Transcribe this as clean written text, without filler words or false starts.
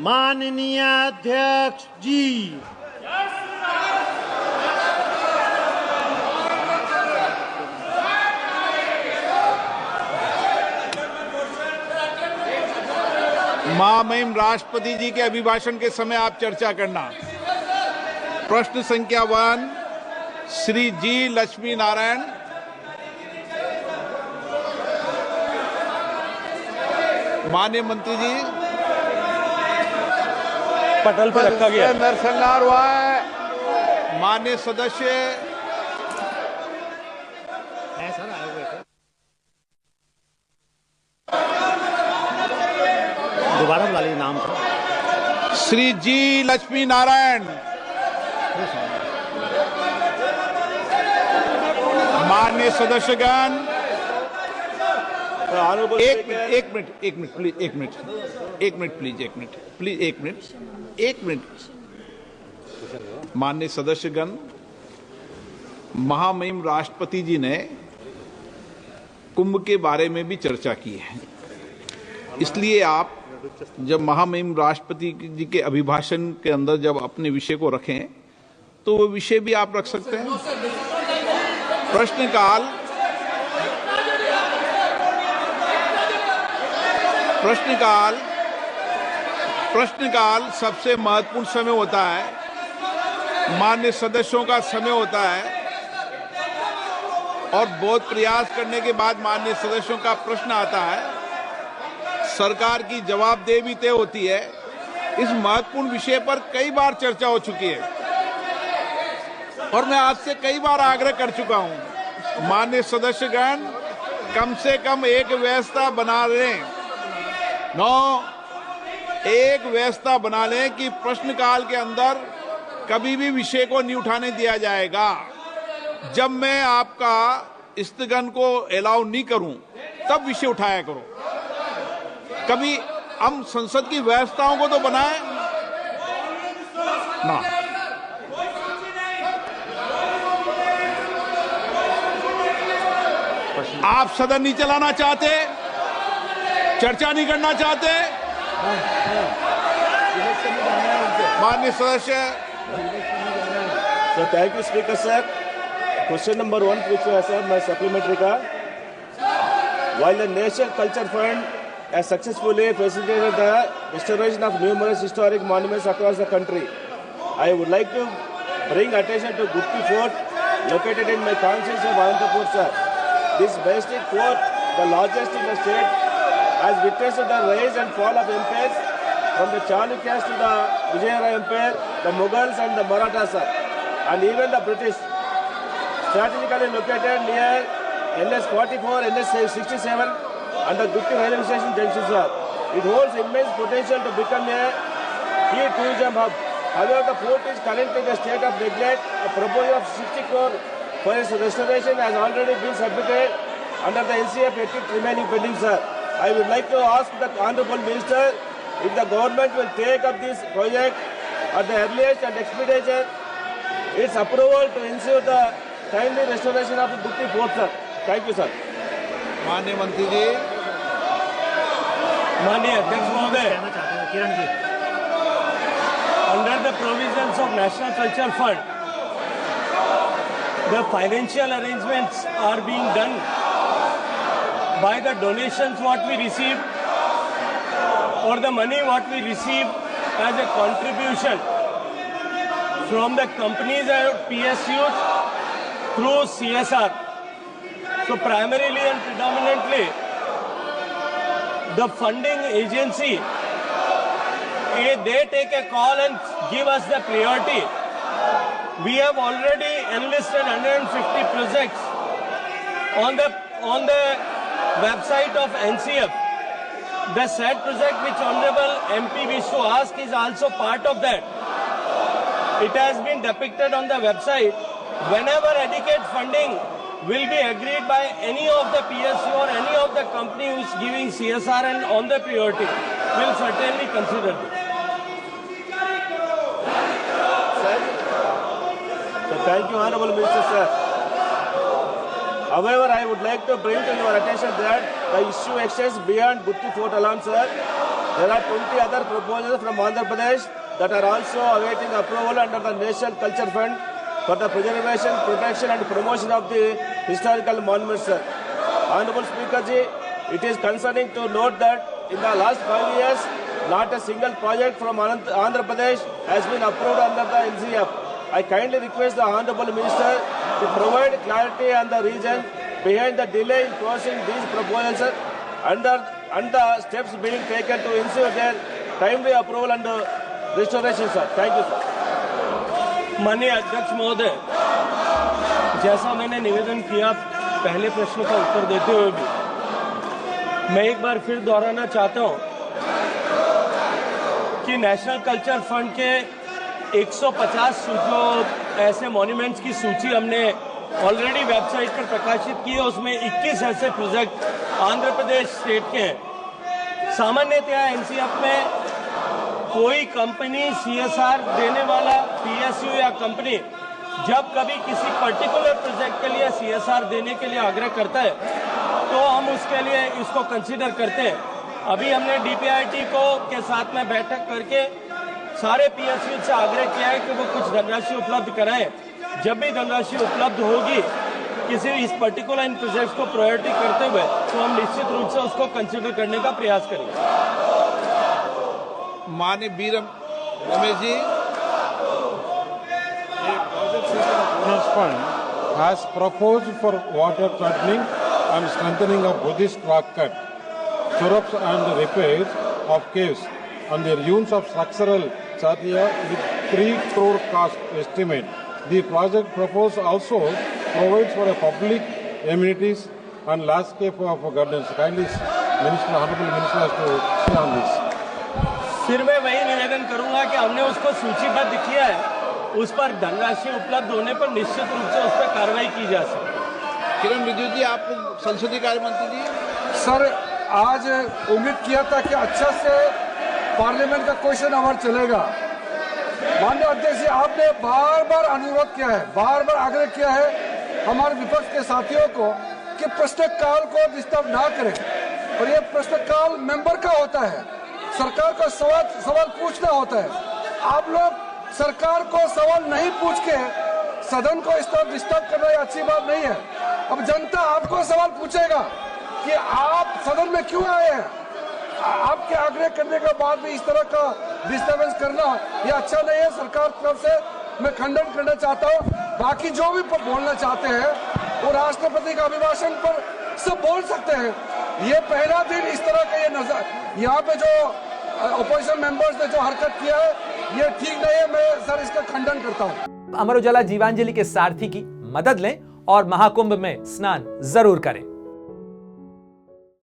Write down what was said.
माननीय अध्यक्ष जी। महामहिम राष्ट्रपति जी के अभिभाषण के समय आप चर्चा करना। प्रश्न संख्या 1 श्री जी लक्ष्मी नारायण। माननीय मंत्री जी, पटल पर रखा गया नरसंहार हुआ है। माननीय सदस्य दोबारा बुला लीजिए नाम पर। श्री जी लक्ष्मी नारायण। माननीय सदस्यगण, एक मिनट प्लीज। माननीय सदस्यगण, महामहिम राष्ट्रपति जी ने कुंभ के बारे में भी चर्चा की है, इसलिए आप जब महामहिम राष्ट्रपति जी के अभिभाषण के अंदर जब अपने विषय को रखें तो वो विषय भी आप रख सकते हैं। प्रश्नकाल सबसे महत्वपूर्ण समय होता है, माननीय सदस्यों का समय होता है और बहुत प्रयास करने के बाद माननीय सदस्यों का प्रश्न आता है, सरकार की जवाबदेही भी तय होती है। इस महत्वपूर्ण विषय पर कई बार चर्चा हो चुकी है और मैं आज से कई बार आग्रह कर चुका हूं, माननीय सदस्यगण कम से कम एक व्यवस्था बना लें, एक व्यवस्था बना लें कि प्रश्नकाल के अंदर कभी भी विषय को नहीं उठाने दिया जाएगा। जब मैं आपका स्थगन को अलाउ नहीं करूं तब विषय उठाया करो। कभी हम संसद की व्यवस्थाओं को तो बनाएं ना। आप सदन नहीं चलाना चाहते, चर्चा नहीं करना चाहते। माननीय सदस्य। So thank you, Speaker sir. Question number 1, which was sir, my supplementary का. While the National Culture Fund has successfully facilitated the restoration of numerous historic monuments across the country, I would like to bring attention to Gupti Fort, located in my constituency of Anantapur, sir. This majestic fort, the largest in the state, has witnessed the rise and fall of empires from the Chalukyas to the Vijayanagar Empire, the Mughals and the Marathas, sir, and even the British. Strategically located near NS 44, NS 67, and the Gupti railway station junction, sir. It holds immense potential to become a key tourism hub. However, the fort is currently in a state of neglect. A proposal of 60 crore for its restoration has already been submitted under the NCF ethics remaining pending, sir. I would like to ask the Honorable Minister if the government will take up this project at the earliest and expedite its approval to ensure the timely restoration of the Gupti Fort, sir. Thank you, sir. माननीय मंत्री जी। माननीय अध्यक्ष महोदय, under the provisions of National Culture Fund, the financial arrangements are being done by the donations what we receive or the money what we receive as a contribution from the companies and PSUs through CSR. So primarily and predominantly, the funding agency, they take a call and give us the priority. We have already enlisted 150 projects on the website of NCF. The said project which Honorable MP wished to ask is also part of that. It has been depicted on the website. Whenever adequate funding will be agreed by any of the PSU or any of the company who is giving CSR and on the priority, will certainly consider this. So thank you, Honorable Minister, sir. However, I would like to bring to your attention that the issue extends beyond Gupti Fort alone, sir. There are 20 other proposals from Andhra Pradesh that are also awaiting approval under the National Culture Fund for the preservation, protection and promotion of the historical monuments, sir. Honorable Speaker ji, it is concerning to note that in the last 5 years, not a single project from Andhra Pradesh has been approved under the NCF. I kindly request the Honorable Minister to provide clarity on the reason behind the delay in closing these proposals, sir, and the steps being taken to ensure their timely approval and restoration, sir. Thank you, sir. माननीय अध्यक्ष महोदय, जैसा मैंने निवेदन किया पहले प्रश्न का उत्तर देते हुए भी, मैं एक बार फिर दोहराना चाहता हूं कि नेशनल कल्चर फंड के 150 जो ऐसे मॉन्यूमेंट्स की सूची हमने ऑलरेडी वेबसाइट पर प्रकाशित की है, उसमें 21 ऐसे प्रोजेक्ट आंध्र प्रदेश स्टेट के हैं। सामान्यतया एनसीएफ में कोई कंपनी सीएसआर देने वाला पीएसयू या कंपनी जब कभी किसी पर्टिकुलर प्रोजेक्ट के लिए सीएसआर देने के लिए आग्रह करता है तो हम उसके लिए इसको कंसीडर करते हैं। अभी हमने डीपीआईटी को के साथ में बैठक करके सारे पीएसयू से आग्रह किया है कि वो कुछ धनराशि उपलब्ध कराएं। जब भी धनराशि उपलब्ध होगी किसी इस पर्टिकुलर इन प्रोजेक्ट को प्रायोरिटी करते हुए तो हम निश्चित रूप से उसको कंसीडर करने का प्रयास करेंगे। माननीय B Ramesh ji, This fund has proposed for water channelling and strengthening of Buddhist rock cut, shrubs and repairs of caves and their use of structural chatia with 3 crore cost estimate. The project proposed also provides for a public amenities and landscape of gardens. Kindly, Minister, Honorable Minister, has to say on this. फिर मैं वही निवेदन करूंगा कि हमने उसको सूचीबद्ध किया है, उस पर धनराशि उपलब्ध होने पर निश्चित रूप से उस पर कार्रवाई की जा सकती। किरण रिजिजू जी, आप संसदीय कार्य मंत्री जी। सर, आज उम्मीद किया था कि अच्छा से पार्लियामेंट का क्वेश्चन आवर चलेगा। माननीय अध्यक्ष जी, आपने बार बार अनुरोध किया है, बार बार आग्रह किया है हमारे विपक्ष के साथियों को कि प्रश्नकाल को डिस्टर्ब ना करें, और ये प्रश्नकाल मेंबर का होता है, सरकार का सवाल पूछना होता है। आप लोग सरकार को सवाल नहीं पूछ के सदन को इस तरह डिस्टर्ब करना अच्छी बात नहीं है। अब जनता आपको सवाल पूछेगा कि आप सदन में क्यों आए हैं। आपके आग्रह करने के बाद भी इस तरह का डिस्टर्बेंस करना ये अच्छा नहीं है। सरकार की तरफ से मैं खंडन करना चाहता हूँ। बाकी जो भी बोलना चाहते हैं वो राष्ट्रपति का अभिभाषण पर सब बोल सकते हैं। ये पहला दिन इस तरह का ये नजर यहाँ पे जो अपोजिशन मेंबर्स ने जो हरकत किया है ये ठीक नहीं है। मैं सर इसका खंडन करता हूँ। अमर उजाला जीवांजलि के सारथी की मदद लें और महाकुंभ में स्नान जरूर करें।